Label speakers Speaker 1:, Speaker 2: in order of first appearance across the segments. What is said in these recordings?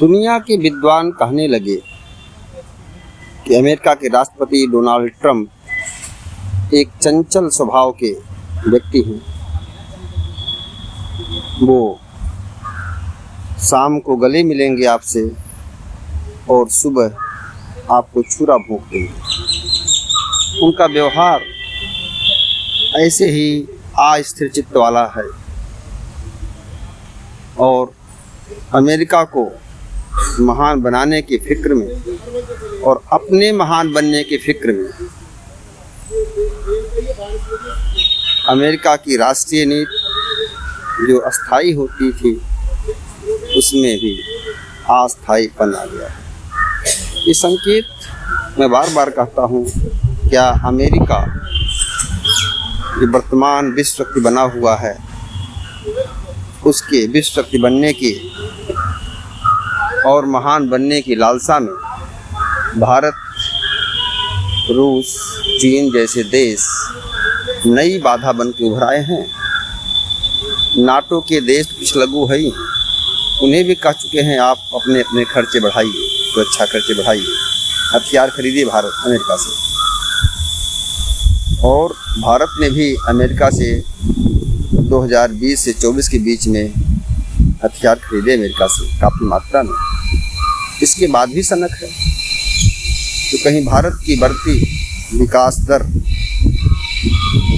Speaker 1: दुनिया के विद्वान कहने लगे कि अमेरिका के राष्ट्रपति डोनाल्ड ट्रंप एक चंचल स्वभाव के व्यक्ति हैं। वो शाम को गले मिलेंगे आपसे और सुबह आपको छुरा भोंक देंगे। उनका व्यवहार ऐसे ही अस्थिर चित्त वाला है और अमेरिका को महान बनाने की फिक्र में और अपने महान बनने की फिक्र में अमेरिका की राष्ट्रीय नीति जो अस्थाई होती थी उसमें भी अस्थाईपन आ गया है। ये संकेत मैं बार बार कहता हूँ, क्या अमेरिका जो वर्तमान विश्व शक्ति बना हुआ है उसके विश्व शक्ति बनने की और महान बनने की लालसा में भारत, रूस, चीन जैसे देश नई बाधा बन के उभर आए हैं। नाटो के देश कुछ लघु है, उन्हें भी कह चुके हैं आप अपने अपने खर्चे बढ़ाइए, सुरक्षा खर्चे बढ़ाइए, हथियार खरीदिए भारत अमेरिका से। और भारत ने भी अमेरिका से 2020 से 24 के बीच में हथियार खरीदे अमेरिका से काफ़ी मात्रा में। इसके बाद भी सनक है तो कहीं भारत की बढ़ती विकास दर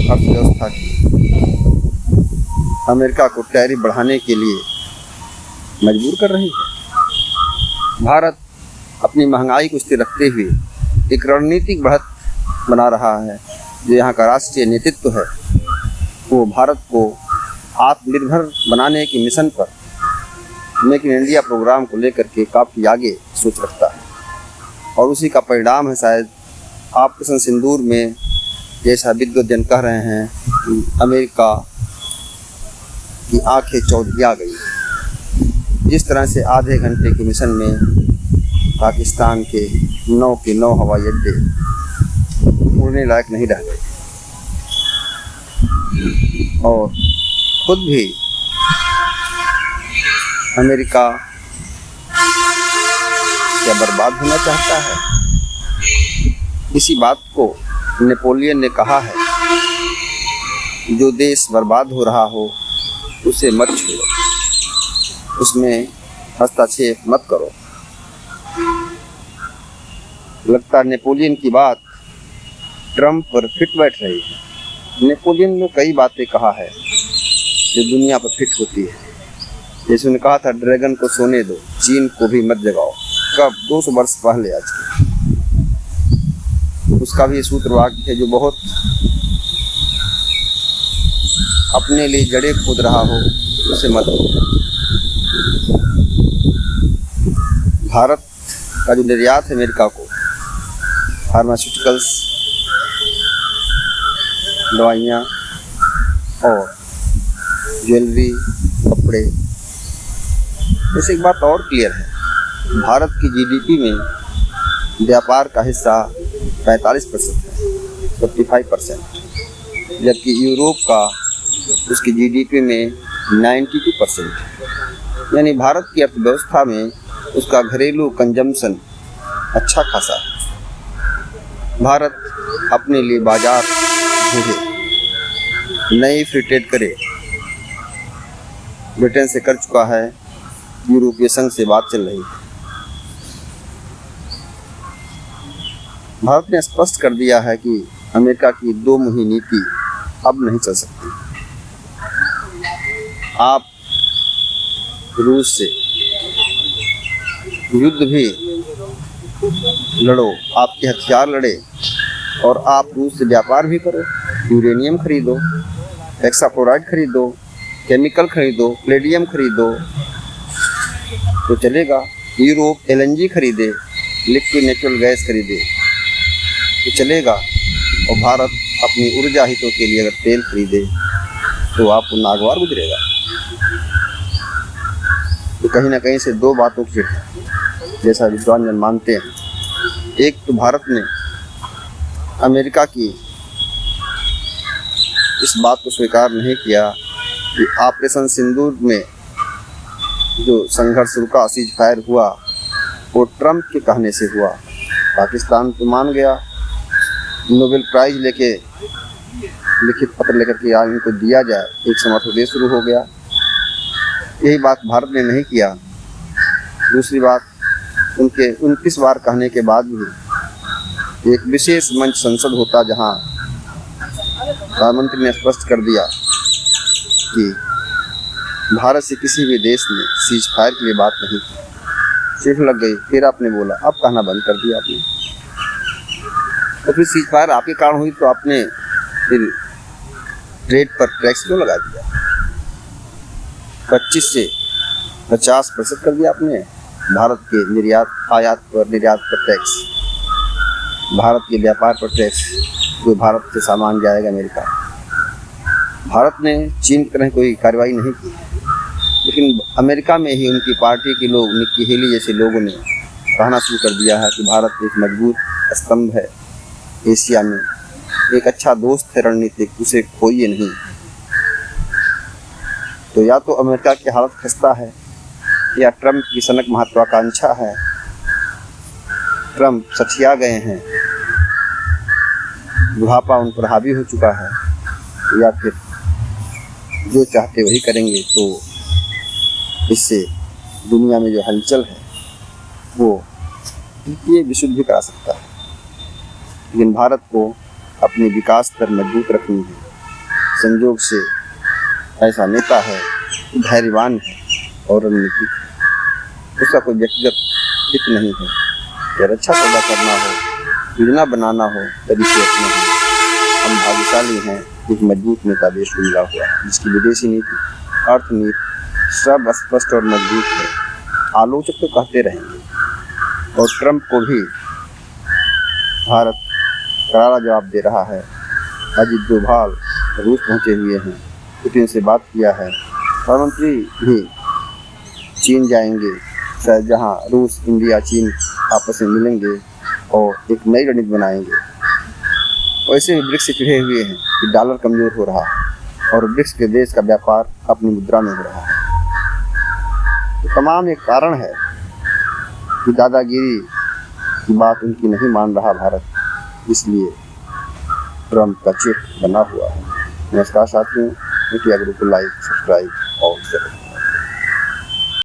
Speaker 1: अर्थव्यवस्था की अमेरिका को टैरिफ बढ़ाने के लिए मजबूर कर रही है। भारत अपनी महंगाई को स्थिर रखते हुए एक रणनीतिक बढ़त बना रहा है। जो यहाँ का राष्ट्रीय नेतृत्व है वो भारत को आत्मनिर्भर बनाने के मिशन पर मेक इन इंडिया प्रोग्राम को लेकर के काफ़ी आगे सोच रखता है और उसी का परिणाम है शायद ऑपरेशन सिंदूर में, जैसा विद्वजन कह रहे हैं कि अमेरिका की आंखें चौधिया गई। जिस तरह से आधे घंटे के मिशन में पाकिस्तान के 9 हवाई अड्डे उड़ने लायक नहीं रह गए और खुद भी अमेरिका क्या बर्बाद होना चाहता है। इसी बात को नेपोलियन ने कहा है, जो देश बर्बाद हो रहा हो उसे मत छोड़ो, उसमें हस्तक्षेप मत करो। लगता है नेपोलियन की बात ट्रंप पर फिट बैठ रही है। नेपोलियन ने कई बातें कहा है जो दुनिया पर फिट होती है। जैसे उन्होंने कहा था ड्रैगन को सोने दो, चीन को भी मत जगाओ। कब? 200 वर्ष पहले आज के। उसका भी सूत्र वाक्य है जो बहुत अपने लिए जड़ें खोद रहा हो उसे मत दो। भारत का जो निर्यात है अमेरिका को, फार्मास्यूटिकल्स, दवाइयाँ और ज्वेलरी, कपड़े। वैसे एक बात और क्लियर है, भारत की जीडीपी में व्यापार का हिस्सा 45% है, 55%, जबकि यूरोप का उसकी जीडीपी में 92% है। यानी भारत की अर्थव्यवस्था में उसका घरेलू कंजम्पशन अच्छा खासा है। भारत अपने लिए बाजार ढूंढे, नई फ्री ट्रेड करे। ब्रिटेन से कर चुका है, यूरोपीय संघ से बात चल रही है। भारत ने स्पष्ट कर दिया है कि अमेरिका की 2 मुही नीति अब नहीं चल सकती। आप रूस से युद्ध भी लड़ो, आपके हथियार लड़े और आप रूस से व्यापार भी करो, यूरेनियम खरीदो, हेक्साफ्लोराइड खरीदो, केमिकल खरीदो, प्लेडियम खरीदो तो चलेगा। यूरोप एलएनजी खरीदे, लिक्विड नेचुरल गैस खरीदे तो चलेगा। और भारत अपनी ऊर्जा हितों के लिए अगर तेल खरीदे तो आपको नागवार गुजरेगा। तो कहीं ना कहीं से 2 बातों की जैसा विद्वान जन मानते हैं। एक तो भारत ने अमेरिका की इस बात को स्वीकार नहीं किया कि ऑपरेशन सिंदूर में जो संघर्ष रुका, सीज फायर हुआ, वो ट्रंप के कहने से हुआ। पाकिस्तान तो मान गया, नोबेल प्राइज लेके लिखित पत्र लेकर के आज इनको दिया जाए, एक समर्थन दे शुरू हो गया। यही बात भारत ने नहीं किया। दूसरी बात, उनके 29 बार कहने के बाद भी एक विशेष मंच संसद होता जहां प्रधानमंत्री ने स्पष्ट कर दिया कि भारत से किसी भी देश ने सीज फायर के लिए बात नहीं की। सिर्फ लग गई, फिर आपने बोला, अब कहना बंद कर दिया आपने। तो फिर सीज फायर आपके कारण हुई तो आपने फिर ट्रेड पर टैक्स क्यों लगा दिया? 25 से 50% कर दिया आपने भारत के निर्यात आयात पर, निर्यात पर टैक्स, भारत के व्यापार पर टैक्स, जो भारत से सामान जाएगा अमेरिका। भारत ने चीन की तरह कोई कार्रवाई नहीं की, लेकिन अमेरिका में ही उनकी पार्टी के लोग, निक्की हेली जैसे लोगों ने कहना शुरू कर दिया है कि भारत एक मजबूत स्तंभ है एशिया में, एक अच्छा दोस्त है रणनीतिक, उसे खोइए नहीं। तो या तो अमेरिका की हालत खस्ता है या ट्रंप की सनक महत्वाकांक्षा है। ट्रंप सठिया गए हैं, बुढ़ापा उन पर हावी हो चुका है, या फिर जो चाहते वही करेंगे। तो इससे दुनिया में जो हलचल है वो ये विशुद्ध भी करा सकता है। लेकिन भारत को अपनी विकास दर मजबूत रखनी है। संयोग से ऐसा नेता है, धैर्यवान है और रणनीतिक है। उसका कोई व्यक्तिगत हित नहीं है। अगर अच्छा सौदा करना हो, योजना बनाना हो, तरीके अपने हैं। हम भाग्यशाली हैं, एक मजबूत नेता देश को मिला हुआ है, जिसकी विदेशी नीति, अर्थनीति सब स्पष्ट और मजबूत है। आलोचक तो कहते रहेंगे, और ट्रंप को भी भारत करारा जवाब दे रहा है। अजित डोभाल रूस पहुंचे हुए हैं, पुतिन से बात किया है। प्रधानमंत्री भी चीन जाएंगे, शायद जहां रूस, इंडिया, चीन आपस में मिलेंगे और एक नई रणनीति बनाएंगे। वैसे ही ब्रिक्स से चिढ़े हुए हैं कि डॉलर कमज़ोर हो रहा है और ब्रिक्स के देश का व्यापार अपनी मुद्रा में हो रहा है। तो तमाम एक कारण है कि दादागिरी की बात उनकी नहीं मान रहा भारत, इसलिए ट्रंप का चिट बना हुआ है। नमस्कार साथियों, मीडिया ग्रुप को लाइक, सब्सक्राइब और शेयर।